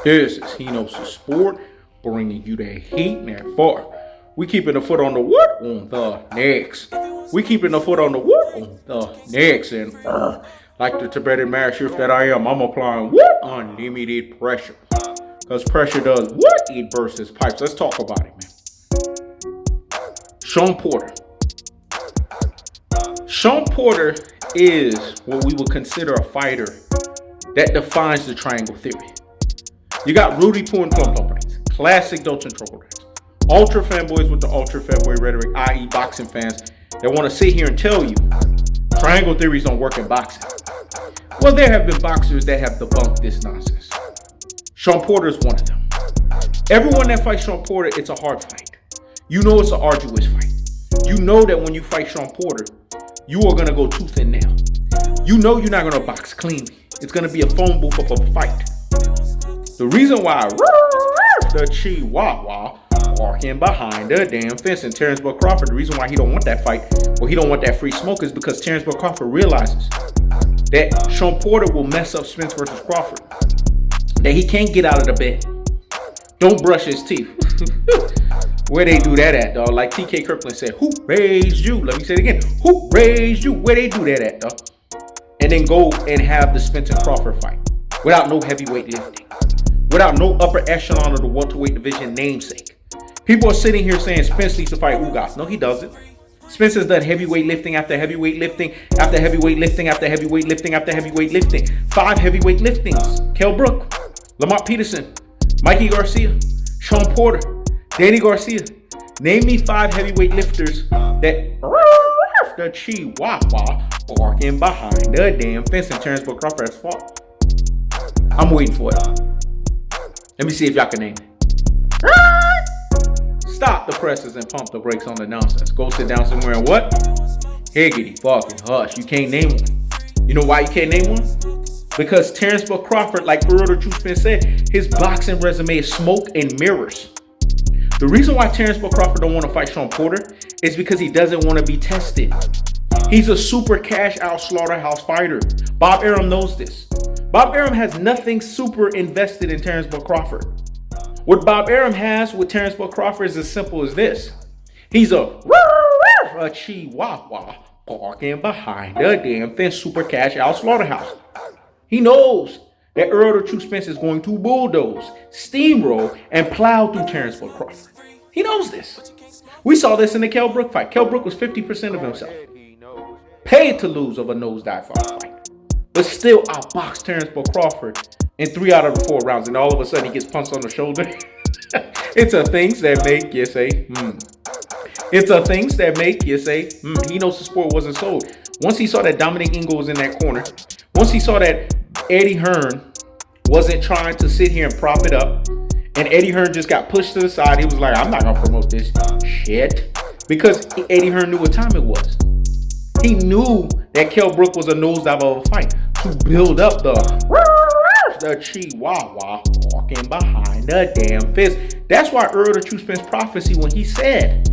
This is He Knows the Sport, bringing you that heat and that far. We keeping the foot on the what? On the next. We keeping the foot on the what? On the next. And like the Tibetan master that I am, I'm applying what? Unlimited pressure. Because pressure does what? It bursts his pipes. Let's talk about it, man. Shawn Porter. Shawn Porter is what we would consider a fighter that defines the triangle theory. You got Rudy Poo and Plum Plum Brains, classic Dolce Trouble Brains, ultra fanboys with the ultra fanboy rhetoric, i.e. boxing fans that want to sit here and tell you triangle theories don't work in boxing. Well, there have been boxers that have debunked this nonsense. Shawn Porter is one of them. Everyone that fights Shawn Porter, it's a hard fight. You know it's an arduous fight. You know that when you fight Shawn Porter, you are going to go tooth and nail. You know you're not going to box cleanly. It's going to be a phone booth of a fight. The reason why the Chihuahua walking behind the damn fence and Terence Crawford, the reason why he don't want that fight, or he don't want that free smoke, is because Terence Crawford realizes that Shawn Porter will mess up Spence versus Crawford. That he can't get out of the bed. Don't brush his teeth. Where they do that at, dog? Like TK Kirkland said, who raised you? Let me say it again. Who raised you? Where they do that at, dog? And then go and have the Spence and Crawford fight without no heavyweight lifting. Without no upper echelon of the welterweight division namesake. People are sitting here saying Spence needs to fight Ugas. No, he doesn't. Spence has done heavyweight lifting after heavyweight lifting after heavyweight lifting after heavyweight lifting after heavyweight lifting. 5 heavyweight liftings. Kell Brook, Lamont Peterson, Mikey Garcia, Shawn Porter, Danny Garcia. Name me 5 heavyweight lifters that the Chihuahua barking behind the damn fence and Terence Crawford has fought. I'm waiting for it. Let me see if y'all can name it. Stop the presses and pump the brakes on the nonsense. Go sit down somewhere and what? Higgity fucking hush. You can't name one. You know why you can't name one? Because Terence Crawford, like Errol the True Spence said, his boxing resume is smoke and mirrors. The reason why Terence Crawford don't want to fight Shawn Porter is because he doesn't want to be tested. He's a super cash out slaughterhouse fighter. Bob Arum knows this. Bob Arum has nothing super invested in Terence Crawford. What Bob Arum has with Terence Crawford is as simple as this. He's a Chihuahua barking behind the damn fence super cash out slaughterhouse. He knows that Errol the True Spence is going to bulldoze, steamroll, and plow through Terence Crawford. He knows this. We saw this in the Kell Brook fight. Kell Brook was 50% of himself. Paid to lose of a nosedive fight. But still outboxed Terence Crawford in 3 out of the 4 rounds. And all of a sudden he gets punched on the shoulder. It's a things that make you say, It's a things that make you say, He Knows the Sport wasn't sold. Once he saw that Dominic Ingle was in that corner, once he saw that Eddie Hearn wasn't trying to sit here and prop it up, and Eddie Hearn just got pushed to the side, he was like, I'm not going to promote this shit. Because Eddie Hearn knew what time it was. He knew that Kell Brook was a nosedive of a fight to build up the Chihuahua walking behind the damn fist. That's why Errol the True Spence prophecy when he said,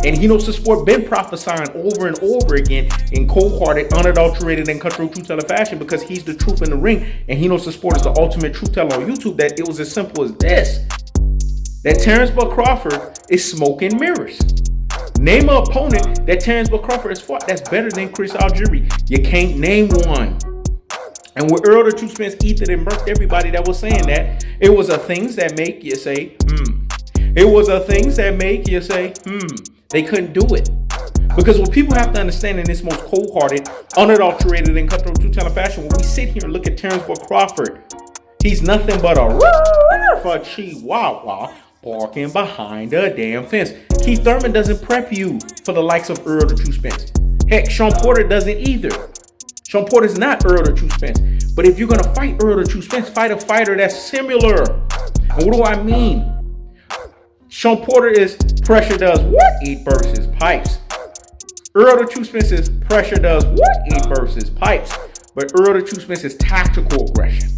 and He Knows the Sport been prophesying over and over again in cold-hearted, unadulterated, and cutthroat truth-teller fashion because he's the truth in the ring and He Knows the Sport is the ultimate truth-teller on YouTube, that it was as simple as this. That Terence Crawford is smoke and mirrors. Name an opponent that Terence Crawford has fought that's better than Chris Algieri. You can't name one. And with Errol the True Spence ethered and murked everybody that was saying that, it was a things that make you say, It was a things that make you say, They couldn't do it. Because what people have to understand in this most cold-hearted, unadulterated, and cutthroat truth-teller fashion, when we sit here and look at Terence Crawford, he's nothing but a Chihuahua barking behind the damn fence. Keith Thurman doesn't prep you for the likes of Errol the True Spence. Heck, Shawn Porter doesn't either. Shawn Porter's not Errol the True Spence. But if you're going to fight Errol the True Spence, fight a fighter that's similar. And what do I mean? Shawn Porter is pressure does what? It bursts his pipes. Errol the True Spence is pressure does what? It bursts his pipes. But Errol the True Spence is tactical aggression,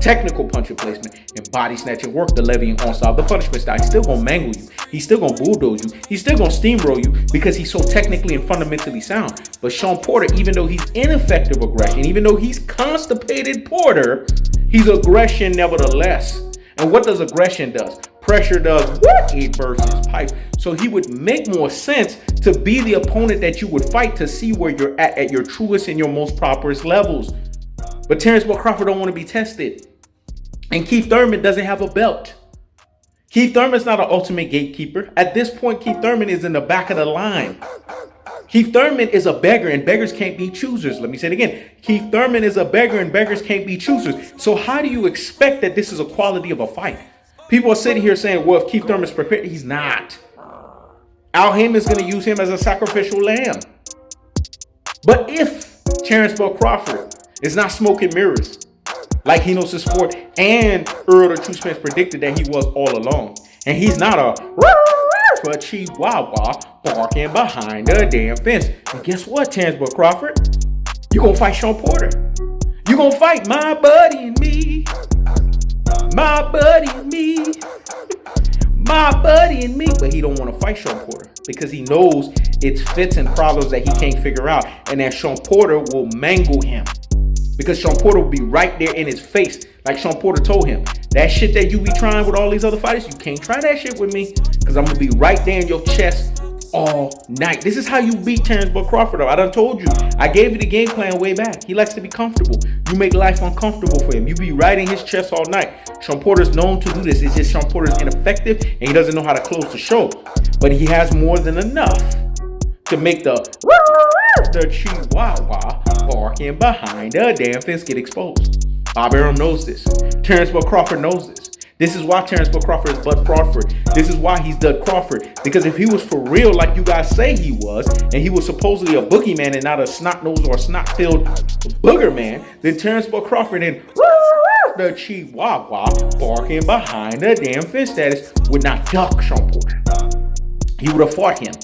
technical punch placement, and body snatching work, the levying onslaught, the punishment style. He's still going to mangle you. He's still going to bulldoze you. He's still going to steamroll you because he's so technically and fundamentally sound. But Shawn Porter, even though he's ineffective aggression, even though he's constipated Porter, he's aggression nevertheless. And what does aggression does? Pressure does what? It bursts his pipes. So he would make more sense to be the opponent that you would fight to see where you're at your truest and your most properest levels. But Terence Crawford don't want to be tested. And Keith Thurman doesn't have a belt. Keith Thurman's not an ultimate gatekeeper. At this point, Keith Thurman is in the back of the line. Keith Thurman is a beggar, and beggars can't be choosers. Let me say it again. Keith Thurman is a beggar, and beggars can't be choosers. So how do you expect that this is a quality of a fight? People are sitting here saying, well, if Keith Thurman's prepared, he's not. Al Heyman's going to use him as a sacrificial lamb. But if Terence Crawford is not smoking mirrors, like he knows his sport, and Errol the True Spence predicted that he was all along, and he's not a chihuahua barking behind the damn fence. And guess what, Terence Crawford? You're going to fight Shawn Porter. You're going to fight my buddy and me. My buddy and me. My buddy and me. But he don't want to fight Shawn Porter because he knows it's fits and problems that he can't figure out. And that Shawn Porter will mangle him. Because Shawn Porter will be right there in his face. Like Shawn Porter told him, that shit that you be trying with all these other fighters, you can't try that shit with me. Because I'm going to be right there in your chest all night. This is how you beat Terence Crawford up. I done told you. I gave you the game plan way back. He likes to be comfortable. You make life uncomfortable for him. You be right in his chest all night. Shawn Porter's known to do this. It's just Shawn Porter's ineffective and he doesn't know how to close the show. But he has more than enough to make the chihuahua barking behind the damn fence get exposed. Bob Arum knows this. Terence Crawford knows this. This is why Terence Crawford is Bud Fraudford. This is why he's Dud Crawford. Because if he was for real like you guys say he was, and he was supposedly a boogeyman and not a snot-nosed or snot-filled booger man, then Terence Crawford and the chihuahua barking behind the damn fence status would not duck Shawn Porter. He would have fought him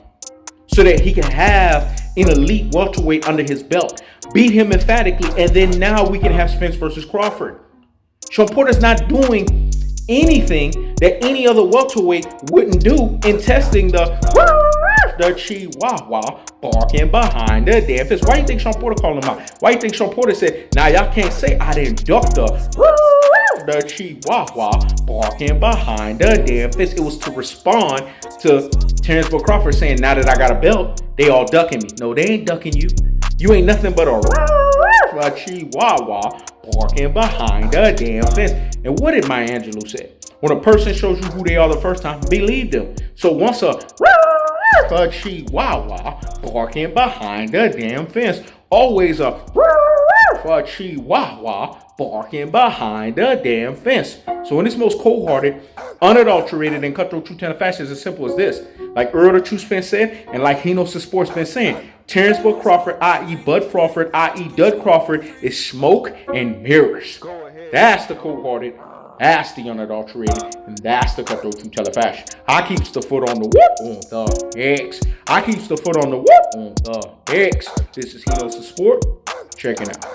so that he can have an elite welterweight under his belt, beat him emphatically, and then now we can have Spence versus Crawford. Shawn Porter's not doing anything that any other welterweight wouldn't do in testing the chihuahua barking behind the damn fist. Why do you think Shawn Porter called him out? Why do you think Shawn Porter said, now y'all can't say I didn't duck the chihuahua barking behind the damn fist? It was to respond to Terence Crawford saying, now that I got a belt, they all ducking me. No, they ain't ducking you. You ain't nothing but a chihuahua barking behind the damn fence. And what did Maya Angelou say? When a person shows you who they are the first time, believe them. So once a chihuahua barking behind the damn fence, always a chihuahua barking behind the damn fence. So in this most cold-hearted, unadulterated, and cutthroat true tenor fashion, is as simple as this. Like Errol the True Spence said, and like he knows the sport's been saying, Terence Crawford, i.e. Bud Crawford, i.e. Dud Crawford, is smoke and mirrors. That's the cold-hearted, that's the unadulterated, and that's the cutthroat true tenor fashion. I keeps the foot on the whoop on the X. I keeps the foot on the whoop on the X. This is He Knows the Sport. Check it out.